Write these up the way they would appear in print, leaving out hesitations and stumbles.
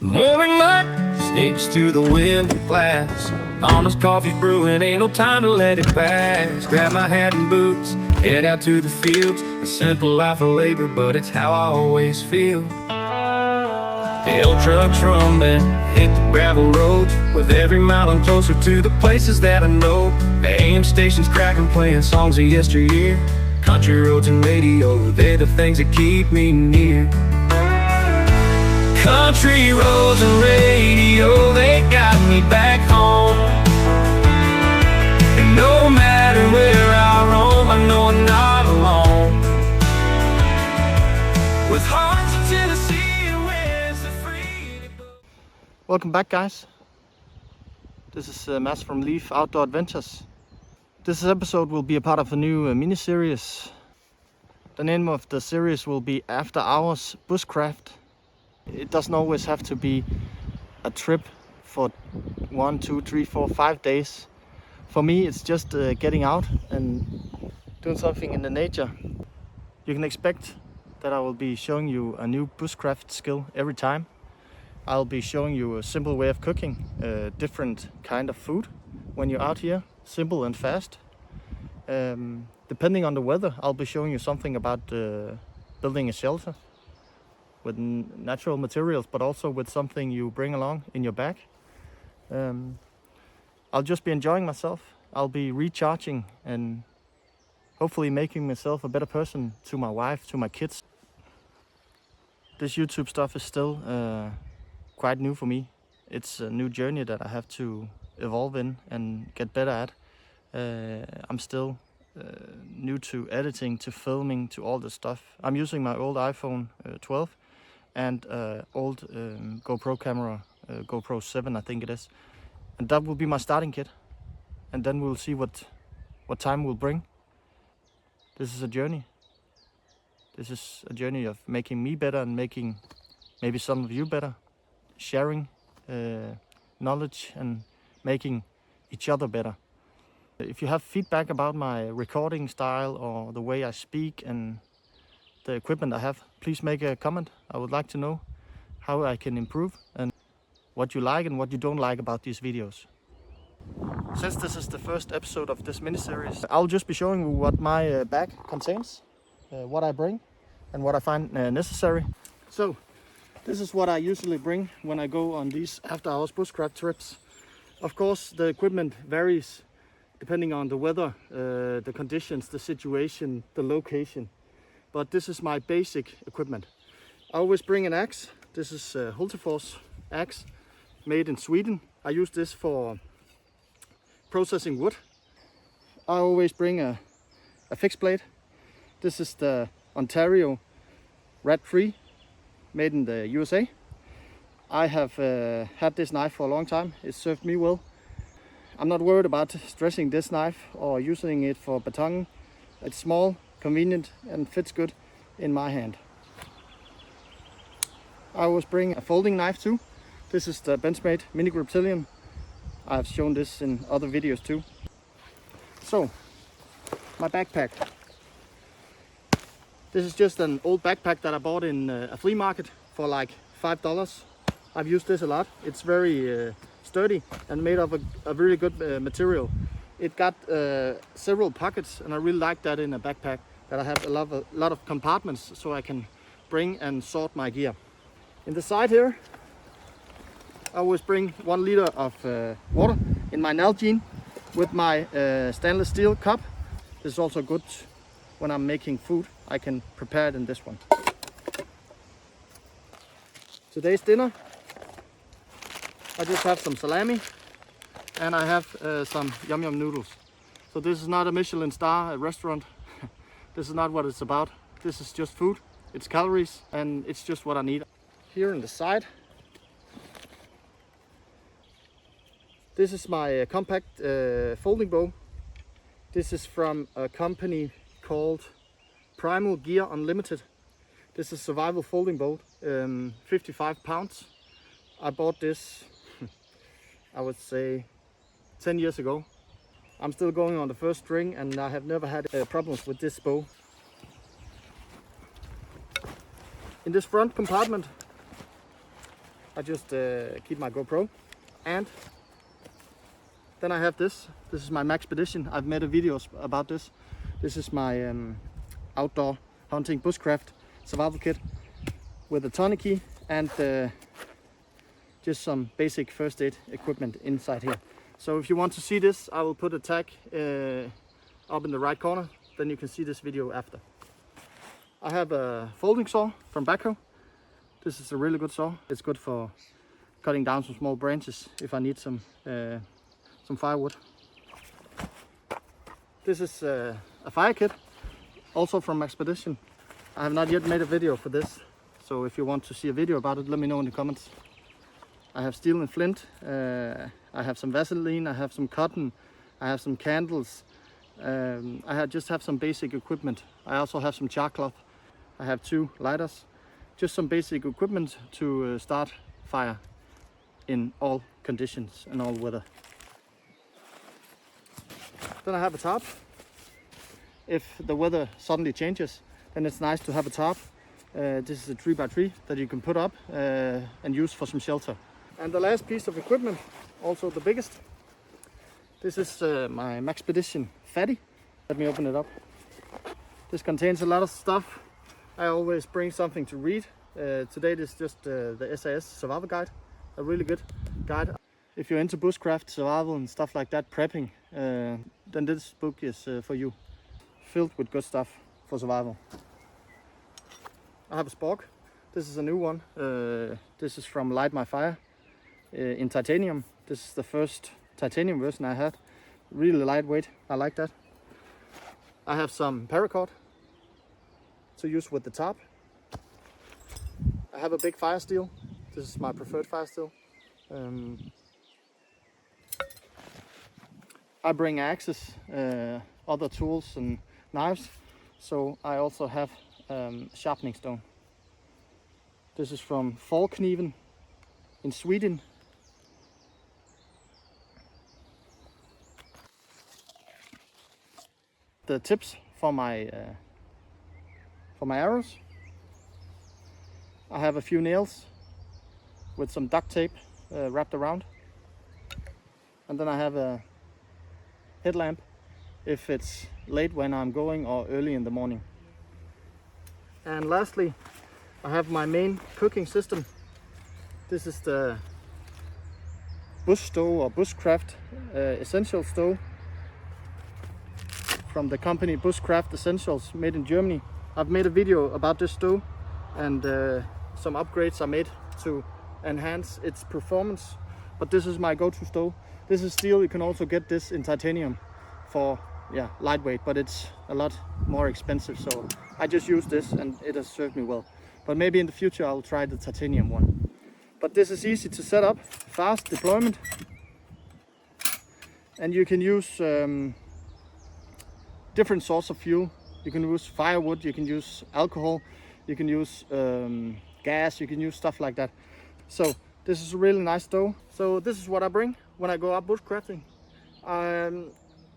Morning light sticks to the window glass. Honest coffee brewing, ain't no time to let it pass. Grab my hat and boots, head out to the fields. A simple life of labor, but it's how I always feel. Hill trucks rumbling, hit the gravel roads. With every mile I'm closer to the places that I know. The AM station's cracking, playing songs of yesteryear. Country roads and radio, they're the things that keep me near. Country roads and radio, they got me back home. And no matter where I roam, I know I'm not alone. With hearts in Tennessee and winds that free. Welcome back, guys. This is Mads from Leaf Outdoor Adventures. This episode will be a part of a new mini-series. The name of the series will be After Hours Bushcraft. It doesn't always have to be a trip for 1, 2, 3, 4, 5 days. For me, it's just getting out and doing something in the nature. You can expect that I will be showing you a new bushcraft skill every time. I'll be showing you a simple way of cooking a different kind of food when you're out here, simple and fast. Depending on the weather, I'll be showing you something about building a shelter with natural materials, but also with something you bring along in your bag. I'll just be enjoying myself. I'll be recharging and hopefully making myself a better person to my wife, to my kids. This YouTube stuff is still quite new for me. It's a new journey that I have to evolve in and get better at. I'm still new to editing, to filming, to all this stuff. I'm using my old iPhone 12 and old GoPro camera, GoPro 7 I think it is. And that will be my starting kit. And then we'll see what time will bring. This is a journey. This is a journey of making me better and making maybe some of you better. Sharing knowledge and making each other better. If you have feedback about my recording style or the way I speak and the equipment I have, please make a comment. I would like to know how I can improve and what you like and what you don't like about these videos. Since this is the first episode of this mini-series, I'll just be showing you what my bag contains, what I bring and what I find necessary. So, this is what I usually bring when I go on these after-hours bushcraft trips. Of course, the equipment varies depending on the weather, the conditions, the situation, the location. But this is my basic equipment. I always bring an axe. This is a Hultafors axe made in Sweden. I use this for processing wood. I always bring a fixed blade. This is the Ontario Rat 3 made in the USA. I have had this knife for a long time. It served me well. I'm not worried about stressing this knife or using it for baton. It's small, convenient and fits good in my hand. I always bring a folding knife too. This is the Benchmade Mini Griptilian. I've shown this in other videos too. So, my backpack. This is just an old backpack that I bought in a flea market for like $5. I've used this a lot. It's very sturdy and made of a really good material. It got several pockets and I really like that in a backpack, that I have a lot of compartments so I can bring and sort my gear. In the side here, I always bring 1 liter of water in my Nalgene with my stainless steel cup. This is also good when I'm making food. I can prepare it in this one. Today's dinner, I just have some salami and I have some yum yum noodles. So this is not a Michelin star restaurant. This is not what it's about. This is just food. It's calories and it's just what I need. Here on the side, this is my compact folding bow. This is from a company called Primal Gear Unlimited. This is survival folding bow, 55 pounds. I bought this, I would say 10 years ago. I'm still going on the first string and I have never had problems with this bow. In this front compartment I just keep my GoPro, and then I have this. This is my Maxpedition. I've made a videos about this. This is my outdoor hunting bushcraft survival kit with a tourniquet and just some basic first aid equipment inside here. So if you want to see this, I will put a tag up in the right corner, then you can see this video after. I have a folding saw from Backhoe. This is a really good saw. It's good for cutting down some small branches if I need some firewood. This is a fire kit, also from Expedition. I have not yet made a video for this, so if you want to see a video about it, let me know in the comments. I have steel and flint, I have some Vaseline, I have some cotton, I have some candles, I just have some basic equipment. I also have some char cloth, I have 2 lighters, just some basic equipment to start fire in all conditions and all weather. Then I have a tarp. If the weather suddenly changes, then it's nice to have a tarp. This is a 3x3 that you can put up and use for some shelter. And the last piece of equipment, also the biggest, this is my Maxpedition Fatty. Let me open it up. This contains a lot of stuff. I always bring something to read. Today this is just the SAS Survival Guide, a really good guide. If you're into bushcraft, survival and stuff like that, prepping, then this book is for you. Filled with good stuff for survival. I have a spork. This is a new one. This is from Light My Fire in titanium. This is the first titanium version I had. Really lightweight, I like that. I have some paracord to use with the tarp. I have a big fire steel. This is my preferred fire steel. I bring axes, other tools and knives, so I also have sharpening stone. This is from Fallkniven in Sweden. The tips for my arrows. I have a few nails with some duct tape wrapped around, and then I have a headlamp if it's late when I'm going or early in the morning. And lastly, I have my main cooking system. This is the bush stove or bushcraft essential stove from the company Bushcraft Essentials, made in Germany. I've made a video about this stove, and some upgrades are made to enhance its performance, but this is my go-to stove. This is steel. You can also get this in titanium for lightweight, but it's a lot more expensive, so I just use this and it has served me well. But maybe in the future I'll try the titanium one. But this is easy to set up, fast deployment, and you can use different sources of fuel. You can use firewood, you can use alcohol, you can use gas, you can use stuff like that. So this is a really nice stove. So this is what I bring when I go out bushcrafting.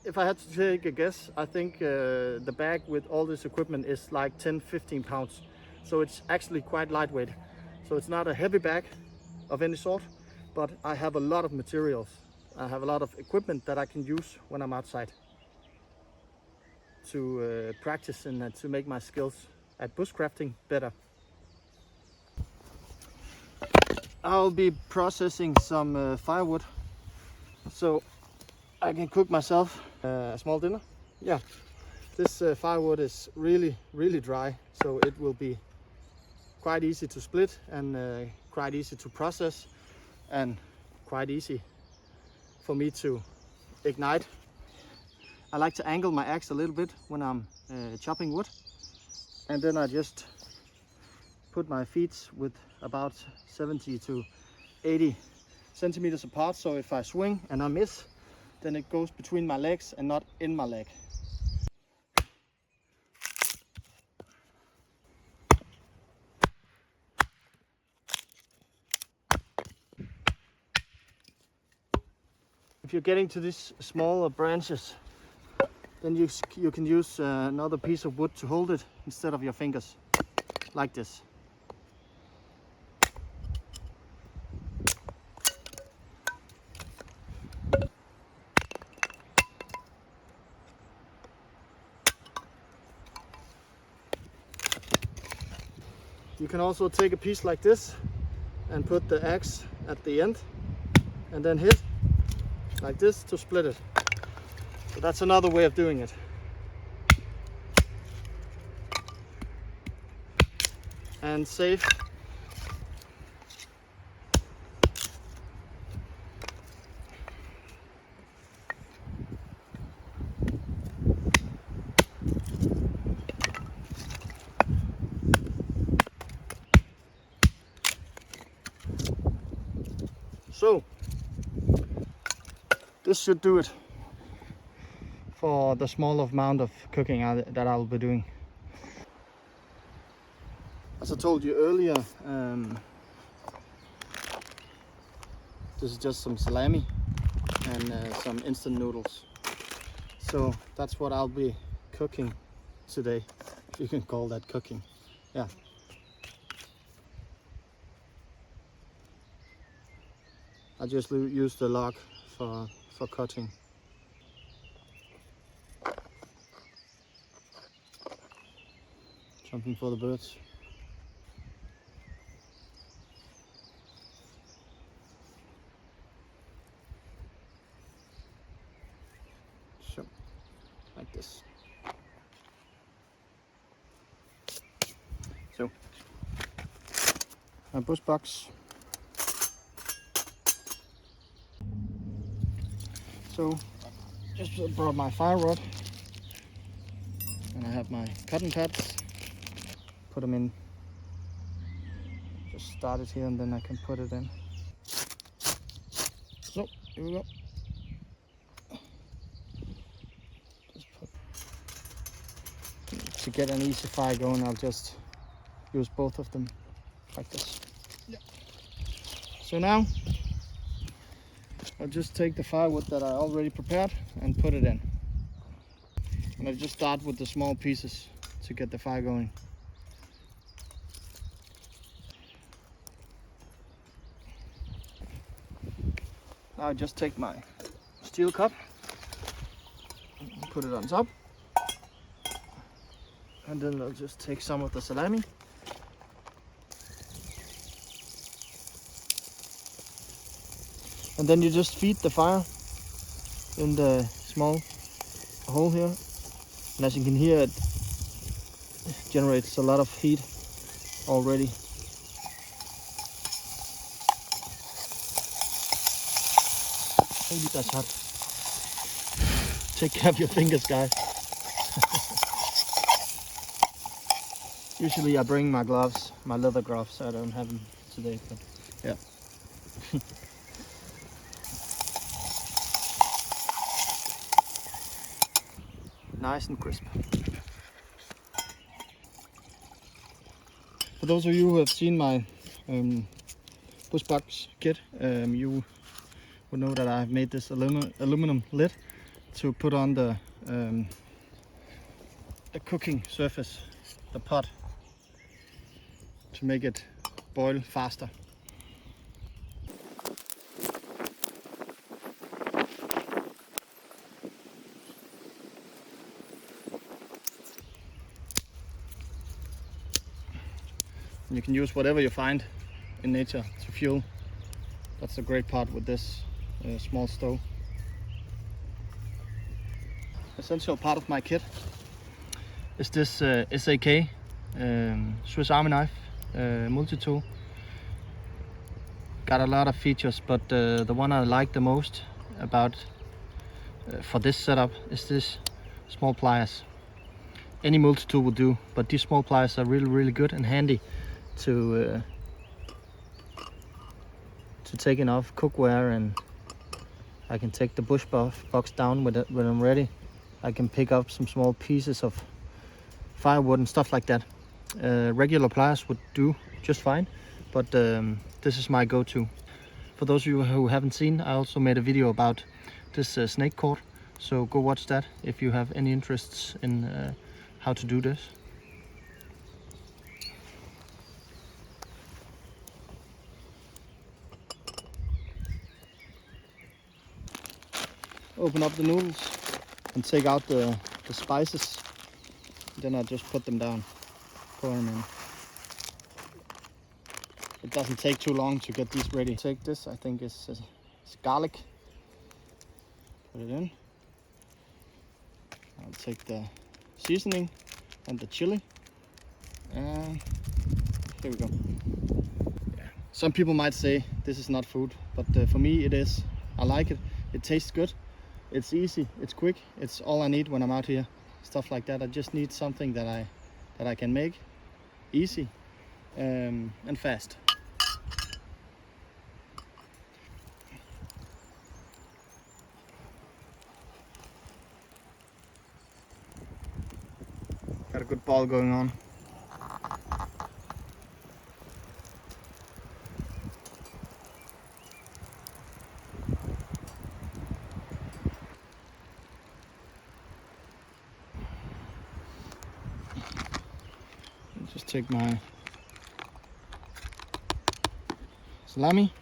If I had to take a guess, I think the bag with all this equipment is like 10-15 pounds. So it's actually quite lightweight. So it's not a heavy bag of any sort, but I have a lot of materials. I have a lot of equipment that I can use when I'm outside to practice and to make my skills at bushcrafting better. I'll be processing some firewood so I can cook myself a small dinner. Yeah, this firewood is really dry, so it will be quite easy to split and quite easy to process and quite easy for me to ignite. I like to angle my axe a little bit when I'm chopping wood, and then I just put my feet with about 70 to 80 centimeters apart, so if I swing and I miss, then it goes between my legs and not in my leg. If you're getting to these smaller branches, then you can use another piece of wood to hold it instead of your fingers, like this. You can also take a piece like this and put the axe at the end and then hit like this to split it. So that's another way of doing it. And safe. So this should do it for the small amount of cooking that I'll be doing. As I told you earlier, this is just some salami and some instant noodles. So that's what I'll be cooking today, if you can call that cooking. Yeah. I just use the log for cutting. Something for the birds. So, like this. So, my bush box. So, just brought my firewood, and I have my cotton pads. Put them in. Just start it here, and then I can put it in. So here we go. Just put. To get an easy fire going, I'll just use both of them like this. Yeah. So now I'll just take the firewood that I already prepared and put it in. And I just start with the small pieces to get the fire going. Now I just take my steel cup, put it on top, and then I'll just take some of the salami. And then you just feed the fire in the small hole here. And as you can hear, it generates a lot of heat already. Holy, that's hot. Take care of your fingers, guys. Usually I bring my gloves, my leather gloves. I don't have them today, but yeah. Nice and crisp. For those of you who have seen my Bushbox kit, you would know that I've made this aluminum lid to put on the cooking surface, the pot, to make it boil faster. You can use whatever you find in nature to fuel. That's the great part with this small stove. Essential part of my kit is this SAK Swiss Army knife multi-tool. Got a lot of features, but the one I like the most about for this setup is this small pliers. Any multi-tool will do, but these small pliers are really good and handy to taking off cookware, and I can take the Bushbox down with it when I'm ready. I can pick up some small pieces of firewood and stuff like that. Regular pliers would do just fine, but this is my go-to. For those of you who haven't seen, I also made a video about this snake cord, so go watch that if you have any interests in how to do this. Open up the noodles and take out the spices. Then I just put them down, pour them in. it doesn't take too long to get these ready. Take this, I think it's garlic. Put it in. I'll take the seasoning and the chili. And here we go. Yeah. Some people might say this is not food, but for me it is. I like it. It tastes good. It's easy. It's quick. It's all I need when I'm out here. Stuff like that. I just need something that I can make easy and fast. Got a good ball going on. Just take my salami,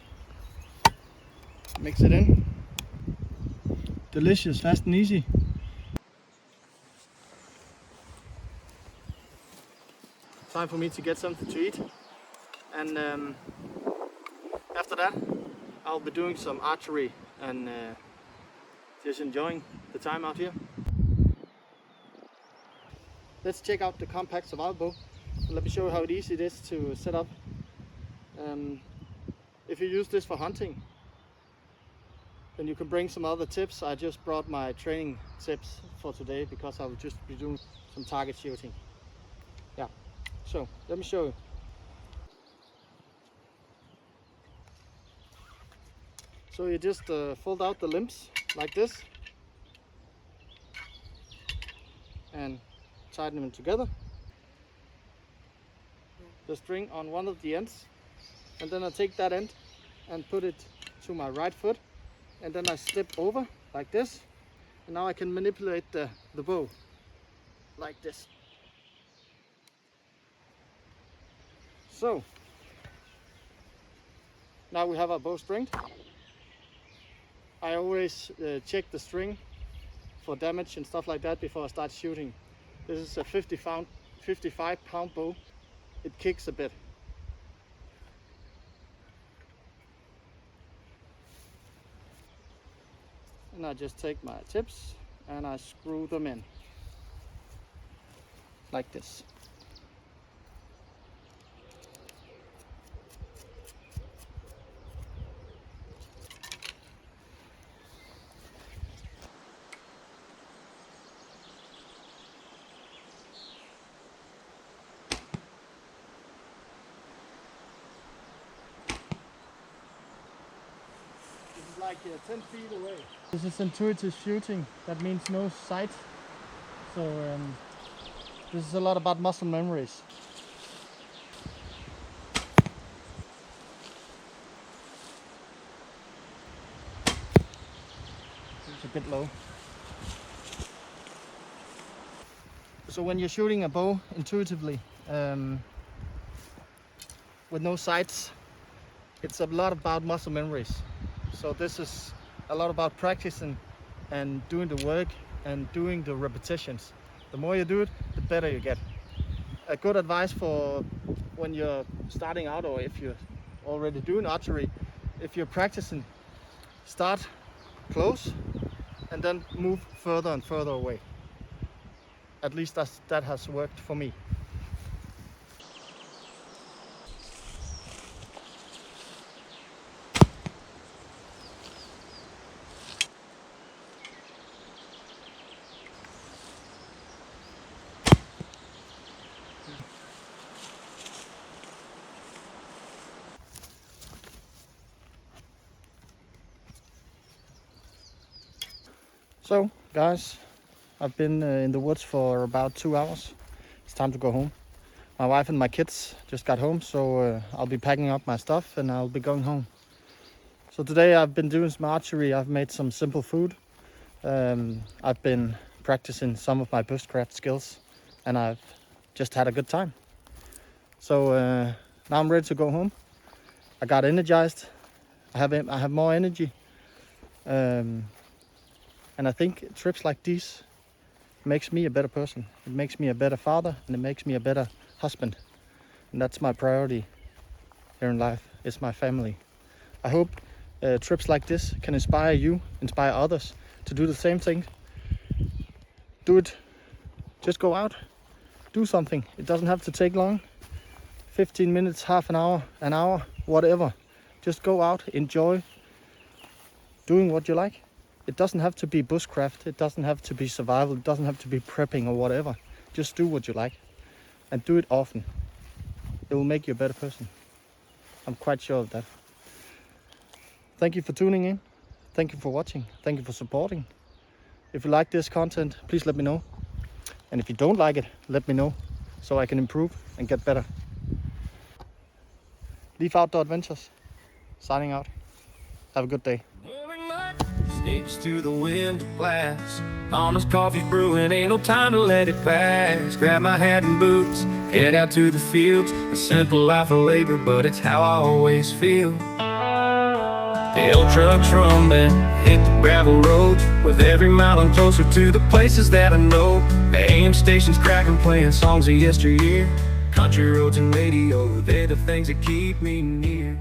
mix it in. Delicious, fast and easy. Time for me to get something to eat, and after that I'll be doing some archery and just enjoying the time out here. Let's check out the compact survival bow. Let me show you how easy it is to set up. If you use this for hunting, then you can bring some other tips. I just brought my training tips for today because I will just be doing some target shooting. Yeah, so let me show you. So you just fold out the limbs like this and tighten them together. The string on one of the ends, and then I take that end and put it to my right foot, and then I slip over like this, and now I can manipulate the bow like this. So now we have our bow stringed. I always check the string for damage and stuff like that before I start shooting. This is a 55-pound bow. It kicks a bit. And I just take my tips and I screw them in like this. Like 10 feet away. This is intuitive shooting. That means no sight. So this is a lot about muscle memories. It's a bit low. So when you're shooting a bow intuitively with no sights, it's a lot about muscle memories. So this is a lot about practicing and doing the work and doing the repetitions. The more you do it, the better you get. A good advice for when you're starting out, or if you're already doing archery, if you're practicing, start close and then move further and further away. At least that has worked for me. So guys, I've been in the woods for about 2 hours. It's time to go home. My wife and my kids just got home, so I'll be packing up my stuff and I'll be going home. So today I've been doing some archery. I've made some simple food. I've been practicing some of my bushcraft skills, and I've just had a good time. So now I'm ready to go home. I got energized. I have more energy. And I think trips like these makes me a better person. It makes me a better father, and it makes me a better husband. And that's my priority here in life is my family. I hope trips like this can inspire you, inspire others to do the same thing. Do it. Just go out, do something. It doesn't have to take long. 15 minutes, half an hour, whatever. Just go out, enjoy doing what you like. It doesn't have to be bushcraft, it doesn't have to be survival, it doesn't have to be prepping or whatever. Just do what you like and do it often. It will make you a better person. I'm quite sure of that. Thank you for tuning in. Thank you for watching. Thank you for supporting. If you like this content, please let me know. And if you don't like it, let me know so I can improve and get better. Leaf Outdoor Adventures, signing out. Have a good day. Sticks to the window glass. Honest coffee brewing, ain't no time to let it pass. Grab my hat and boots, head out to the fields. A simple life of labor, but it's how I always feel. Hail trucks rumbling, hit the gravel roads. With every mile I'm closer to the places that I know. The AM station's cracking, playing songs of yesteryear. Country roads and radio, they're the things that keep me near.